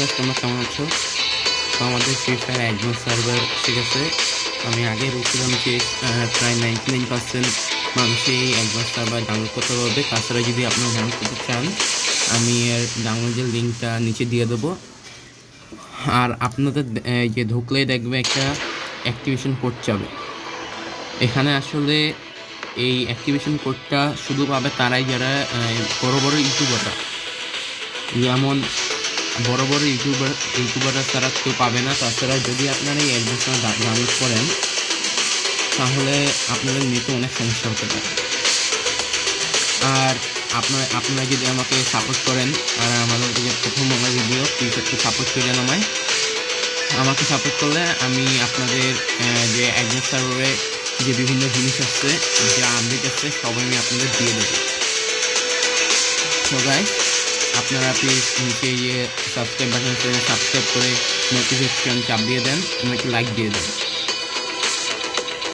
Guys, তোমরা কেমন আছো? তো আমাদের ফ্রি ফায়ার অ্যাডভান্স সার্ভার শিখেছে। আমি আগে বলছিলাম যে প্রায় 99% মানুষই এই অ্যাডভান্স সার্ভার ডাউনলোড করতে পারবে। তাছাড়া যদি আপনারা ডাউনলোড করতে চান, আমি এর ডাউনলোডের লিঙ্কটা নিচে দিয়ে দেবো। আর আপনাদের যে ঢুকলে দেখবে একটা অ্যাক্টিভেশন কোড যাবে। এখানে আসলে এই অ্যাক্টিভেশন কোডটা শুধু পাবে তারাই যারা বড় বড় ইউটিউবাররা, যেমন বড় বড় ইউটিউবাররা ছাড়া কেউ পাবে না। তাছাড়া যদি আপনারা এই অ্যাডভান্সটা ডাউনলোড করেন তাহলে আপনাদের নিতে অনেক সমস্যা হতে পারে। আর আপনারা যদি আমাকে সাপোর্ট করেন, আর আমাদের যে প্রথম আমার ভিডিও, প্লিজ একটু সাপোর্ট করেন আমাকে সাপোর্ট করলে আমি আপনাদের যে অ্যাডভান্স সার্ভারে যে বিভিন্ন জিনিস আছে, যে আপডেট আছে, সবাই আমি আপনাদের দিয়ে দেবো। সো গাইস, আপনারা প্লিজ নিচে গিয়ে সাবস্ক্রাইব বাটন সাবস্ক্রাইব করে নোটিফিকেশন চাপ দিয়ে দেন এবং একটু লাইক দিয়ে দেন।